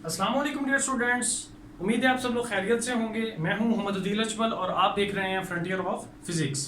अस्सलाम वालेकुम dear students. उम्मीद है आप सब लोग खैरियत से होंगे। मैं हूं मोहम्मद अदील अजमल और आप देख रहे हैं फ्रंटियर ऑफ फिजिक्स।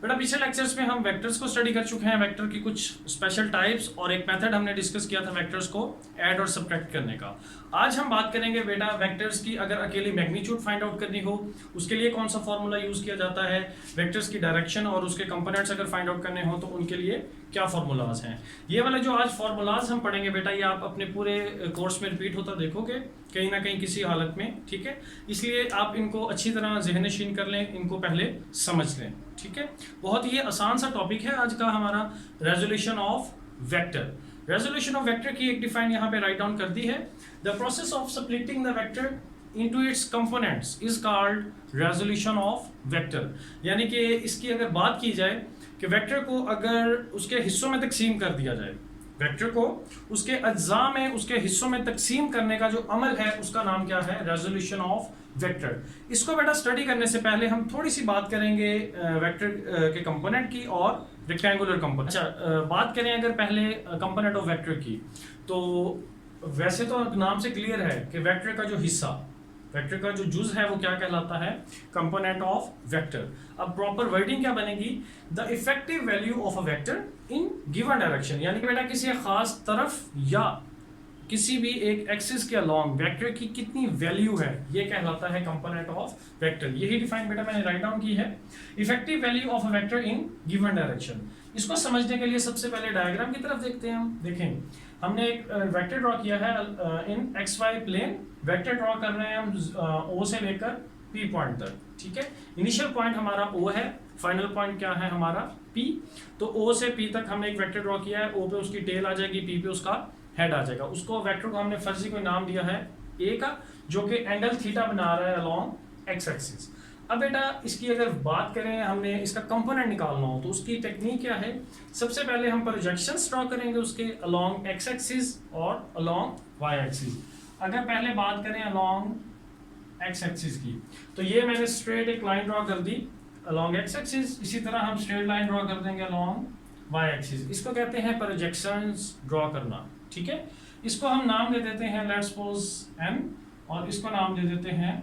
बेटा पिछले लेक्चर्स में हम वेक्टर्स को स्टडी कर चुके हैं, वेक्टर की कुछ स्पेशल टाइप्स और एक मेथड हमने डिस्कस किया था वेक्टर्स को ऐड और सब्ट्रैक्ट करने का। आज हम बात करेंगे बेटा वेक्टर्स की अगर अकेली मैग्नीट्यूड फाइंड आउट करनी हो उसके लिए कौन सा फॉर्मूला यूज किया जाता है, वेक्टर्स की डायरेक्शन और उसके कंपोनेंट्स अगर फाइंड आउट करने हो तो उनके लिए क्या फॉर्मूलाज हैं। ये वाले जो आज फॉर्मूलाज हम पढ़ेंगे बेटा ये आप अपने पूरे कोर्स में रिपीट होता देखोगे कहीं ना कहीं किसी हालत में, ठीक है। इसलिए आप इनको अच्छी तरह ज़हन नशीन कर लें, इनको पहले समझ लें, ठीक है। बहुत ही आसान सा टॉपिक है आज का हमारा, resolution of vector. Resolution of vector की एक डिफाइन यहाँ पे राइट डाउन कर दी है। The process of splitting the vector into its components is called resolution of vector। यानी कि इसकी अगर बात की जाए कि वेक्टर को अगर उसके हिस्सों में तकसीम कर दिया जाए, वेक्टर को उसके अज्जा में उसके हिस्सों में तकसीम करने का जो अमल है उसका नाम क्या है, रेजोल्यूशन ऑफ वेक्टर। इसको बेटा स्टडी करने से पहले हम थोड़ी सी बात करेंगे वेक्टर के कंपोनेंट की और रेक्टेंगुलर कंपोनेंट। अच्छा, बात करें अगर पहले कंपोनेंट ऑफ वेक्टर की, तो वैसे तो नाम से क्लियर है कि वेक्टर का जो हिस्सा, वेक्टर का जो जुज है वो क्या कहलाता है, कंपोनेंट ऑफ वेक्टर। अब प्रॉपर वर्डिंग क्या बनेगी, the effective value of a vector in given direction. यानी कि बेटा किसी खास तरफ या किसी भी एक एक्सिस के अलोंग वेक्टर की कितनी वैल्यू है ये कहलाता है कंपोनेंट ऑफ वेक्टर। यही डिफाइन बेटा मैंने राइट डाउन की है, effective value of a vector in given direction. इसको समझने के लिए सबसे पहले डायग्राम की तरफ देखते हैं। हम देखें, हमने एक वेक्टर ड्रॉ किया है in x y plane. Vector draw कर रहे हैं हम ओ से लेकर पी पॉइंट तक, ठीक है। इनिशियल पॉइंट हमारा ओ है, फाइनल पॉइंट क्या है हमारा पी। तो ओ से पी तक हमने एक वेक्टर ड्रॉ किया है, ओ पे उसकी टेल आ जाएगी, पी पे उसका हेड आ जाएगा। उसको वेक्टर को हमने फर्जी कोई नाम दिया है ए का, जो कि एंगल थीटा बना रहा है अलोंग एक्स एक्सिस। अब बेटा इसकी अगर बात करें, हमने इसका कंपोनेंट निकालना हो तो उसकी टेक्निक क्या है, सबसे पहले हम प्रोजेक्शंस ड्रॉ करेंगे उसके अलोंग एक्स एक्सिस और अलोंग वाई एक्सिस। अगर पहले बात करें अलोंग एक्स एक्सिस की, तो ये मैंने स्ट्रेट एक लाइन ड्रॉ कर दी अलोंग एक्स एक्सिस। इसी तरह हम स्ट्रेट लाइन ड्रॉ कर देंगे अलोंग वाई एक्सिस। इसको कहते हैं प्रोजेक्शंस ड्रॉ करना, ठीक है। इसको हम नाम दे देते हैं लेट्स सपोज एन, और इसको नाम दे देते हैं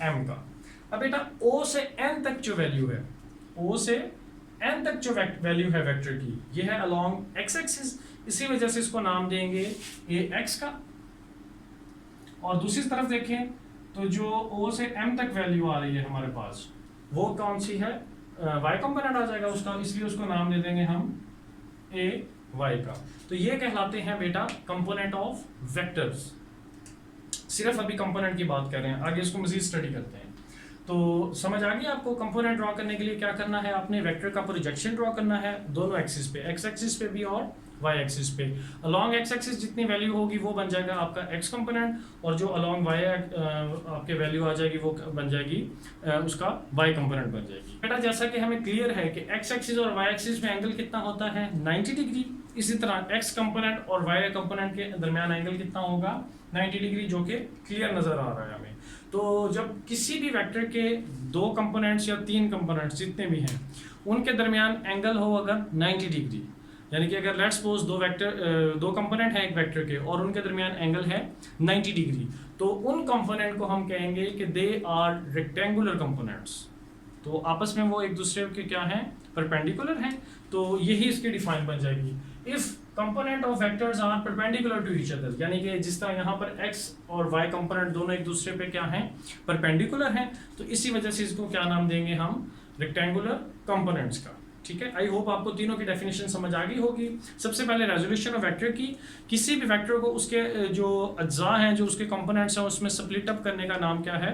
एम का। अब बेटा O से N तक जो वैल्यू है, O से N तक जो वैल्यू है वेक्टर की, ये है अलोंग एक्स एक्सिस। इसी वजह से इसको नाम देंगे ए एक्स का। और दूसरी तरफ देखें तो जो O से M तक वैल्यू आ रही है हमारे पास, वो कौन सी है, y कंपोनेंट आ जाएगा उसका, इसलिए उसको नाम दे देंगे हम ए वाई का। तो ये कहलाते हैं बेटा कंपोनेंट ऑफ वेक्टर्स। सिर्फ अभी कंपोनेंट की बात कर रहे हैं, आगे इसको मजीद स्टडी करते हैं। तो समझ आ गई आपको, कंपोनेंट ड्रॉ करने के लिए क्या करना है, आपने वेक्टर का प्रोजेक्शन ड्रॉ करना है दोनों एक्सिस पे, एक्स एक्सिस पे भी और वाई एक्सिस पे। अलोंग एक्स एक्सिस जितनी वैल्यू होगी वो बन जाएगा आपका एक्स कंपोनेंट, और जो अलोंग वाई आपके वैल्यू आ जाएगी वो बन जाएगी उसका वाई कंपोनेंट बन जाएगी। बेटा जैसा कि हमें क्लियर है कि एक्स एक्सिस और वाई एक्सिस में एंगल कितना होता है, 90 डिग्री। इसी तरह एक्स कंपोनेंट और वाई कंपोनेंट के दरमियान एंगल कितना होगा, 90 डिग्री, जो कि क्लियर नजर आ रहा है हमें। तो जब किसी भी वेक्टर के दो कंपोनेंट्स या तीन कंपोनेंट्स जितने भी हैं उनके दरमियान एंगल हो अगर 90 डिग्री, यानी कि अगर लेट्स सपोज दो कंपोनेंट हैं एक वेक्टर के और उनके दरमियान एंगल है 90 डिग्री, तो उन कंपोनेंट को हम कहेंगे कि दे आर रेक्टेंगुलर कंपोनेंट्स। तो आपस में वो एक दूसरे के क्या हैं, परपेंडिकुलर हैं। तो यही इसकी डिफाइन बन जाएगी, if component of vectors are perpendicular to each other. यानी कि जिस तरह यहाँ पर x और y कंपोनेंट दोनों एक दूसरे पे क्या हैं, परपेंडिकुलर हैं, तो इसी वजह से इसको क्या नाम देंगे हम, रेक्टेंगुलर कंपोनेंट्स का, ठीक है। आई होप आपको तीनों की डेफिनेशन समझ आ गई होगी। सबसे पहले रेजोल्यूशन ऑफ वेक्टर की, किसी भी वेक्टर को उसके जो अज्जा हैं, जो उसके कंपोनेंट्स हैं, उसमें स्प्लिट अप करने का नाम क्या है,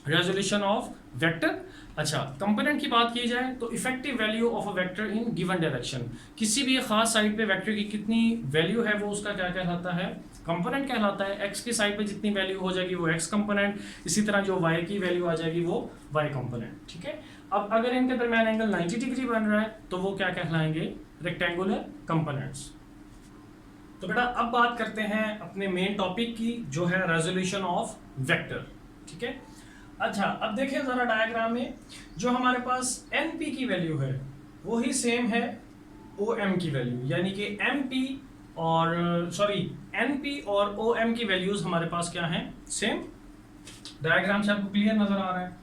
रेजोल्यूशन ऑफ वेक्टर। अच्छा, कंपोनेंट की बात की जाए तो effective value of a vector in given direction, किसी भी खास साइड पे वेक्टर की कितनी वैल्यू है वो उसका क्या कहलाता है, कंपोनेंट कहलाता है। एक्स की साइड पे जितनी वैल्यू हो जाएगी वो एक्स कंपोनेंट, इसी तरह जो वाई की वैल्यू आ जाएगी वो वाई कंपोनेंट, ठीक है। अब अगर इनके दरमियान एंगल 90 डिग्री बन रहा है तो वो क्या कहलाएंगे, रेक्टेंगुलर कंपोनेंट्स। तो बेटा अब बात करते हैं अपने मेन टॉपिक की, जो है रेजोल्यूशन ऑफ वेक्टर, ठीक है। अच्छा, अब देखिए जरा डायग्राम में जो हमारे पास एन पी की वैल्यू है वही सेम है ओ एम की वैल्यू, यानी कि एम पी और सॉरी एन पी और ओ एम की वैल्यूज हमारे पास क्या हैं, सेम। डायग्राम से आपको क्लियर नजर आ रहा है।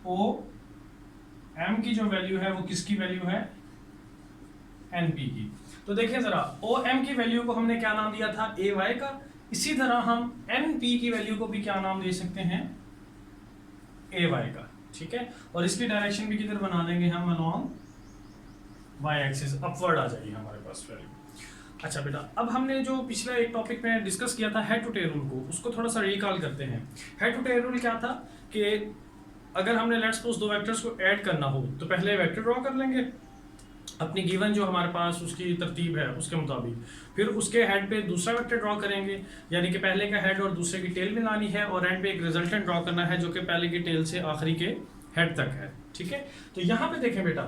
ओ एम की जो वैल्यू है वो किसकी वैल्यू है, एन पी की। तो देखिए जरा, ओ एम की वैल्यू को हमने क्या नाम दिया था, ए वाई का। इसी तरह हम एन पी की वैल्यू को भी क्या नाम दे सकते हैं, ए वाई का। ठीक है, और इसकी डायरेक्शन भी किधर बना देंगे हम, अलॉन्ग वाई एक्सिस, अपवर्ड आ जाएगी हमारे पास वैल्यू। अच्छा बेटा, अब हमने जो पिछला एक टॉपिक में डिस्कस किया था हेड टू टेल रूल को, उसको थोड़ा सा रिकॉल करते हैं। हेड टू टेल रूल क्या था कि अगर हमने लेट्स सपोज दो वेक्टर्स को ऐड करना हो तो पहले वेक्टर ड्रॉ कर लेंगे अपनी गिवन जो हमारे पास उसकी तरतीब है उसके मुताबिक, फिर उसके हेड पे दूसरा वेक्टर ड्रॉ करेंगे, यानी कि पहले का हेड और दूसरे की टेल मिलानी है, और एंड पे एक रिजल्टेंट ड्रॉ करना है जो कि पहले की टेल से आखिरी के हेड तक है। ठीक है, तो यहाँ पे देखें बेटा,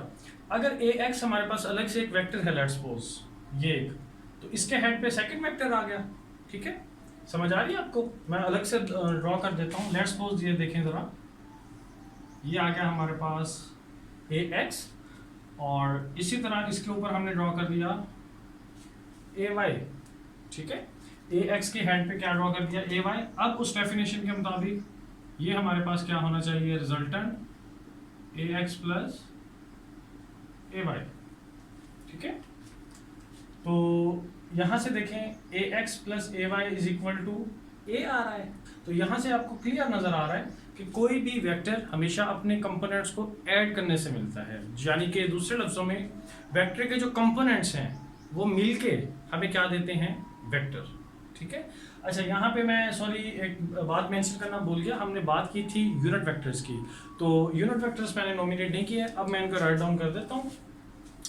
अगर ए एक्स हमारे पास अलग से एक वेक्टर है, लेट्स सपोज ये एक, तो इसके हेड पे सेकंड वेक्टर आ गया। ठीक है, समझ आ रही है आपको, मैं अलग से ड्रॉ कर देता हूँ। लेट्स सपोज ये देखें जरा, ये आ गया हमारे पास ए एक्स, और इसी तरह इसके ऊपर हमने ड्रॉ कर दिया ए वाई। ठीक है, ए एक्स के हेड पे क्या ड्रॉ कर दिया, ए वाई। अब उस डेफिनेशन के मुताबिक ये हमारे पास क्या होना चाहिए, resultant A x plus A y. ठीक है, तो यहां से देखें A x plus A y is equal to A आ रहा है। तो यहां से आपको क्लियर नजर आ रहा है कि कोई भी वेक्टर हमेशा अपने कंपोनेंट्स को ऐड करने से मिलता है, यानी कि दूसरे लफ्जों में वेक्टर के जो कंपोनेंट्स हैं वो मिलके हमें क्या देते हैं, वेक्टर। ठीक है, अच्छा यहाँ पे मैं सॉरी एक बात मेंशन करना भूल गया, हमने बात की थी यूनिट वेक्टर्स की, तो यूनिट वेक्टर्स मैंने नॉमिनेट नहीं किया, अब मैं इनको राइट डाउन कर देता हूँ।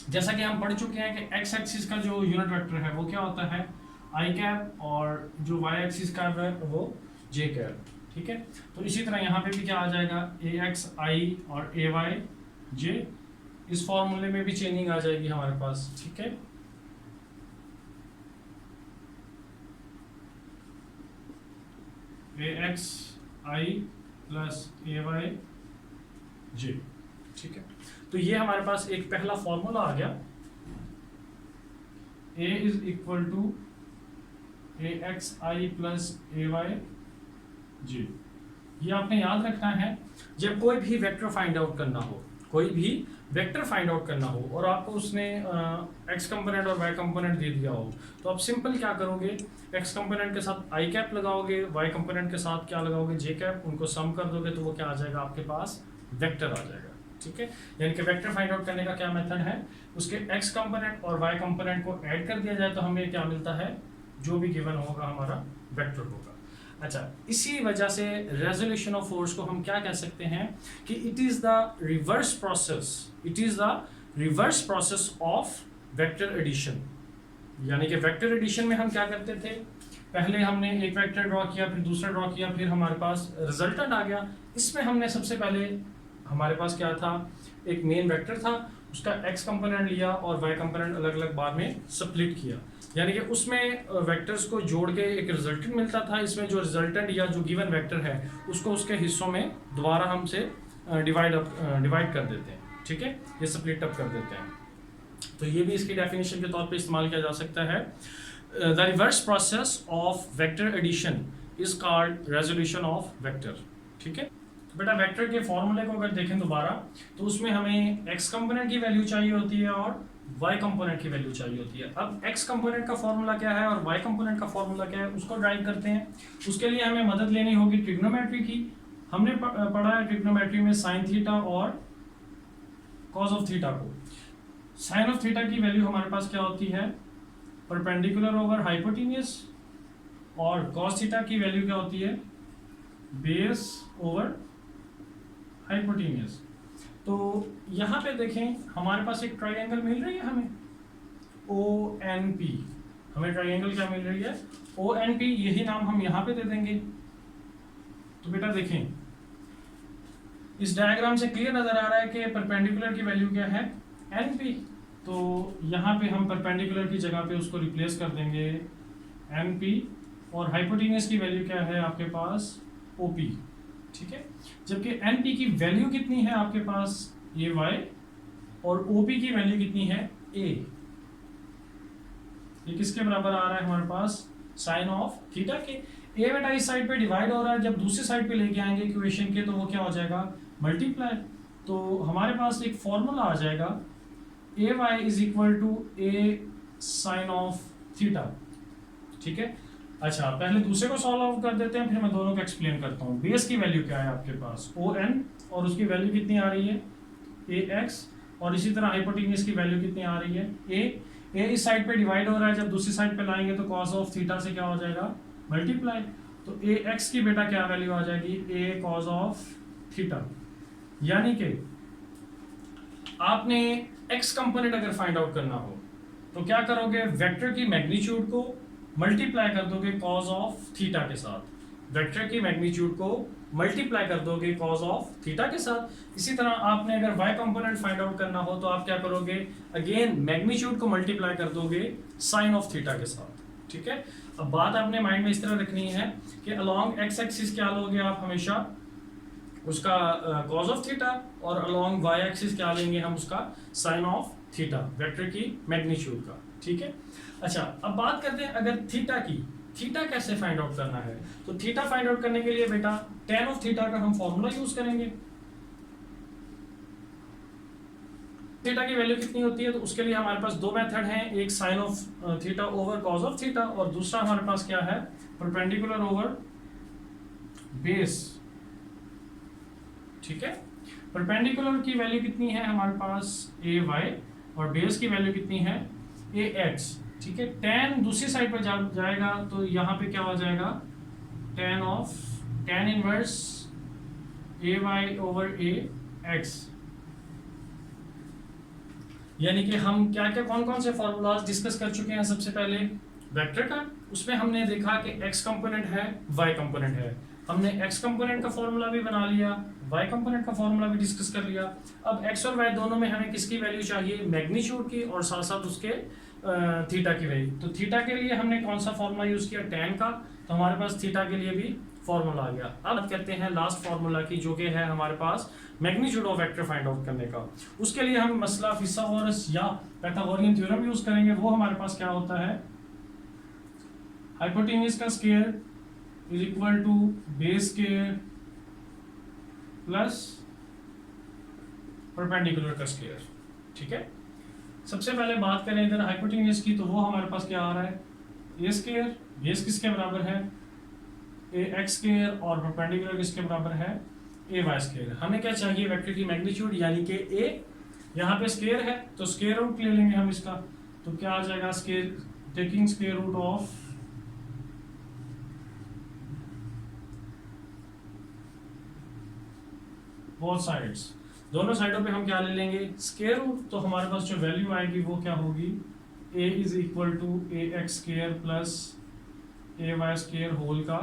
जैसा कि हम पढ़ चुके हैं कि एक्स एक्सिस का जो यूनिट वेक्टर है वो क्या होता है, आई कैप, और जो वाई एक्सिस का है वो जे कैप। ठीक है, तो इसी तरह यहाँ पे भी क्या आ जाएगा, ए एक्स आई और ए वाई जे, इस फॉर्मूले में भी चेंजिंग आ जाएगी हमारे पास। ठीक है, ए x i plus A Y जे। ठीक है, तो ये हमारे पास एक पहला फॉर्मूला आ गया, A is equal to A x i plus A y j. ये आपने याद रखना है जब कोई भी वेक्टर फाइंड आउट करना हो, कोई भी वेक्टर फाइंड आउट करना हो और आपको उसने एक्स कंपोनेंट और वाई कंपोनेंट दे दिया हो, तो आप सिंपल क्या करोगे, एक्स कंपोनेंट के साथ आई कैप लगाओगे, वाई कंपोनेंट के साथ क्या लगाओगे, जे कैप, उनको सम कर दोगे तो वो क्या आ जाएगा आपके पास, वेक्टर आ जाएगा। ठीक है, यानी कि वेक्टर फाइंड आउट करने का क्या मेथड है, उसके एक्स कंपोनेंट और वाई कंपोनेंट को ऐड कर दिया जाए तो हमें क्या मिलता है, जो भी गिवन होगा हमारा वेक्टर होगा। अच्छा, इसी वजह से रेजोल्यूशन ऑफ फोर्स को हम क्या कह सकते हैं कि it is the reverse process, it is the reverse process of vector addition. यानी कि वेक्टर एडिशन में हम क्या करते थे, पहले हमने एक वेक्टर ड्रॉ किया, फिर दूसरा ड्रॉ किया, फिर हमारे पास रिजल्टेंट आ गया। इसमें हमने सबसे पहले हमारे पास क्या था, एक मेन वेक्टर था, उसका एक्स कंपोनेंट लिया और वाई कंपोनेंट अलग अलग बार में स्प्लिट किया, यानी कि उसमें वेक्टर्स को जोड़ के एक रिजल्टेंट मिलता था। इसमें जो रिजल्टेंट या जो गिवन वेक्टर है उसको उसके हिस्सों में दोबारा हमसे डिवाइड कर देते हैं। ठीक है, ये स्प्लिट अप कर देते हैं, तो ये भी इसकी डेफिनेशन के तौर पे इस्तेमाल किया जा सकता है। The reverse process of vector addition is called resolution of vector. ठीक है, बेटा वेक्टर के फॉर्मूले को अगर देखें दोबारा तो उसमें हमें एक्स कंपोनेंट की वैल्यू चाहिए होती है और वाई कंपोनेंट की वैल्यू चाहिए होती है। अब एक्स कंपोनेंट का फॉर्मूला क्या है और वाई कंपोनेंट का फॉर्मूला क्या है उसको ड्राइव करते हैं। उसके लिए हमें मदद लेनी होगी ट्रिग्नोमेट्री की। हमने पढ़ा है ट्रिग्नोमेट्री में साइन थीटा और कॉस ऑफ थीटा को। साइन ऑफ थीटा की वैल्यू हमारे पास क्या होती है, परपेंडिकुलर ओवर हाइपोटेन्यूज, और कॉस थीटा की वैल्यू क्या होती है, बेस ओवर हाइपोटेन्यूज। तो यहाँ पे देखें हमारे पास एक ट्राइंगल मिल रही है हमें, ओ एन पी। हमें ट्राइंगल क्या मिल रही है, ओ एन पी, यही नाम हम यहाँ पे दे देंगे। तो बेटा देखें इस डायग्राम से क्लियर नजर आ रहा है कि परपेंडिकुलर की वैल्यू क्या है, एन पी। तो यहाँ पे हम परपेंडिकुलर की जगह पे उसको रिप्लेस कर देंगे एन पी, और हाइपोटेन्यूज की वैल्यू क्या है आपके पास, ओ पी। ठीक है, जबकि एन पी की वैल्यू कितनी है आपके पास, ए वाई, और ओ पी की वैल्यू कितनी है, ए। ये किसके बराबर आ रहा है हमारे पास, साइन ऑफ थीटा के। ए बेटा इस साइड पे डिवाइड हो रहा है, जब दूसरी साइड पे लेके आएंगे इक्वेशन के तो वो क्या हो जाएगा, मल्टीप्लाई। तो हमारे पास एक फॉर्मूला आ जाएगा A y is equal to A sine of theta, ठीक है। अच्छा पहले दूसरे को सॉल्व आउट कर देते हैं, फिर मैं दोनों को एक्सप्लेन करता हूँ। बेस की वैल्यू क्या है आपके पास, ओ एन, और उसकी वैल्यू कितनी आ रही है, ए एक्स, और इसी तरह हाइपोटेन्यूज की वैल्यू कितनी आ रही है, ए इस साइड पे डिवाइड हो रहा है, जब दूसरी साइड पे लाएंगे तो कॉस ऑफ थीटा से क्या हो जाएगा, मल्टीप्लाई। तो ए एक्स की बेटा क्या वैल्यू आ जाएगी, ए कॉस ऑफ थीटा। यानी कि आपने एक्स कंपोनेंट अगर फाइंड आउट करना हो तो क्या करोगे, वेक्टर की मैग्नीट्यूड को मल्टीप्लाई कर दोगे कॉस ऑफ थीटा के साथ, वेक्टर की मैग्नीट्यूड को मल्टीप्लाई कर दोगे कॉस ऑफ थीटा के साथ। इसी तरह आपने अगर वाई कंपोनेंट फाइंड आउट करना हो तो आप क्या करोगे, अगेन मैग्नीट्यूड को मल्टीप्लाई कर दोगे साइन ऑफ थीटा के साथ, ठीक है। अब बात आपने माइंड में इस तरह रखनी है कि अलोंग एक्स एक्सिस क्या लोगे आप हमेशा, उसका कॉस ऑफ थीटा, और अलोंग वाई एक्सिस क्या लेंगे हम, उसका साइन ऑफ थीटा, वेक्टर की मैग्नीट्यूड का, ठीक है। अच्छा अब बात करते हैं अगर थीटा की, थीटा कैसे फाइंड आउट करना है। तो थीटा फाइंड आउट करने के लिए बेटा tan ऑफ थीटा का हम फॉर्मूला यूज करेंगे। थीटा की वैल्यू कितनी होती है, तो उसके लिए हमारे पास दो मेथड हैं, एक sine of theta over cos of theta, और दूसरा हमारे पास क्या है, परपेंडिकुलर ओवर बेस, ठीक है। परपेंडिकुलर की वैल्यू कितनी है हमारे पास, ए वाई, और बेस की वैल्यू कितनी है, ए एक्स, ठीक है। tan दूसरी साइड पर जाएगा तो यहाँ पे क्या हो जाएगा, tan इनवर्स ए वाई ओवर ए एक्स। यानी कि हम क्या क्या कौन कौन से फॉर्मूलाज डिस्कस कर चुके हैं। सबसे पहले वेक्टर का, उसमें हमने देखा कि एक्स कंपोनेंट है, वाई कंपोनेंट है, हमने एक्स कंपोनेंट का फॉर्मूला भी बना लिया, वाई कंपोनेंट का फॉर्मूला भी डिस्कस कर लिया। अब एक्स और वाई दोनों में हमें किसकी वैल्यू चाहिए, मैग्नीट्यूड की, और साथ साथ उसके थीटा की वैल्यू। तो थीटा के लिए हमने कौन सा फॉर्मूला यूज किया, tan का, तो हमारे पास थीटा के लिए भी फॉर्मूला आ गया। अब बात करते हैं लास्ट फॉर्मूला की, जो कि है हमारे पास magnitude of vector find out करने का। उसके लिए हम मसला फिथागोरस या पाइथागोरियन थ्योरम यूज करेंगे। वो हमारे पास क्या होता है, हाइपोटेन्यूज का square is equal to base square plus perpendicular का स्क्वायर, ठीक है। सबसे पहले बात करें इधर हाइपोटेन्यूज की, तो वो हमारे पास क्या आ रहा है, ए स्क्वायर, बेस किसके बराबर है, ए एक्स स्क्वायर, और परपेंडिकुलर किसके बराबर है, ए वाई स्क्वायर। हमें क्या चाहिए, वेक्टर की मैग्नीट्यूड, यानी कि ए, यहाँ पे स्क्वायर है तो स्क्वायर रूट ले लेंगे हम इसका, तो क्या आ जाएगा, square taking square root of both sides, दोनों साइडों पे हम क्या ले लेंगे, स्क्वायर रूट। तो हमारे पास जो वैल्यू आएगी वो क्या होगी, a is equal to A x square plus A y square whole का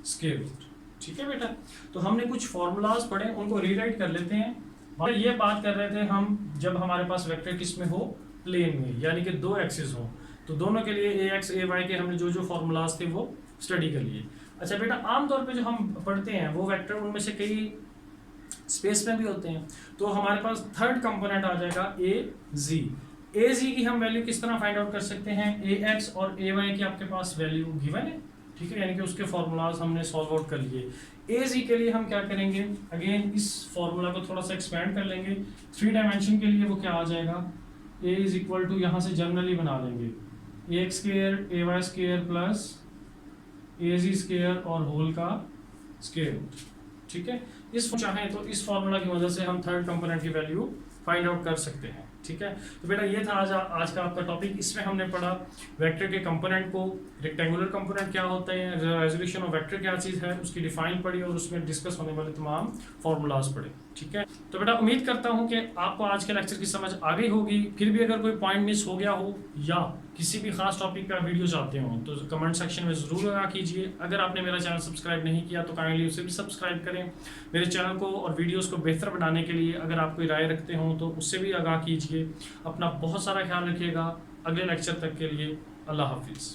स्क्वायर रूट, ठीक है बेटा। तो हमने कुछ फॉर्मूलाज पढ़े, उनको रीराइट कर लेते हैं। और ये बात कर रहे थे हम, जब हमारे पास वेक्टर किस में हो, प्लेन में, यानी कि दो एक्सिस हो, तो दोनों के लिए ए एक्स ए वाई के हमने जो जो फॉर्मूलाज थे वो स्टडी कर लिए। अच्छा बेटा, आमतौर पे जो हम पढ़ते हैं वो वेक्टर, उनमें से कई स्पेस में भी होते हैं। तो हमारे पास थर्ड कंपोनेंट आ जाएगा ए जी। ए जी की हम वैल्यू किस तरह फाइंड आउट कर सकते हैं, ए एक्स और ए वाई की आपके पास वैल्यू गिवन है, ठीक है, यानी कि उसके फॉर्मूलाज हमने सॉल्व आउट कर लिए। ए जी के लिए हम क्या करेंगे, अगेन इस फॉर्मूला को थोड़ा सा एक्सपेंड कर लेंगे। 3 डायमेंशन के लिए वो क्या आ जाएगा, ए इज इक्वल टू, यहाँ से जनरली बना लेंगे, ए एक्स स्क्वायर ए वाई स्क्वायर प्लस ए जी स्क्वायर और होल का स्क्वायर रूट, ठीक है। इस चाहें तो इस फॉर्मूला की मदद से हम थर्ड कंपोनेंट की वैल्यू फाइंड आउट कर सकते हैं, ठीक है। तो बेटा ये था आज का आपका टॉपिक। इसमें हमने पढ़ा वेक्टर के कंपोनेंट को, रेक्टेंगुलर कंपोनेंट क्या होता है, रेजोल्यूशन ऑफ वेक्टर क्या चीज़ है, उसकी डिफाइन पढ़ी, और उसमें डिस्कस होने वाले तमाम फॉर्मूलाज पढ़े, ठीक है। तो बेटा उम्मीद करता हूँ कि आपको आज के लेक्चर की समझ आ गई होगी। फिर भी अगर कोई पॉइंट मिस हो गया हो या किसी भी खास टॉपिक का वीडियो चाहते हो तो कमेंट सेक्शन में ज़रूर लगा कीजिए। अगर आपने मेरा चैनल सब्सक्राइब नहीं किया तो काइंडली उसे भी सब्सक्राइब करें। मेरे चैनल को और वीडियोस को बेहतर बनाने के लिए अगर आप कोई राय रखते हो तो उससे भी आगाह कीजिए। अपना बहुत सारा ख्याल रखिएगा। अगले लेक्चर तक के लिए अल्लाह हाफिज़।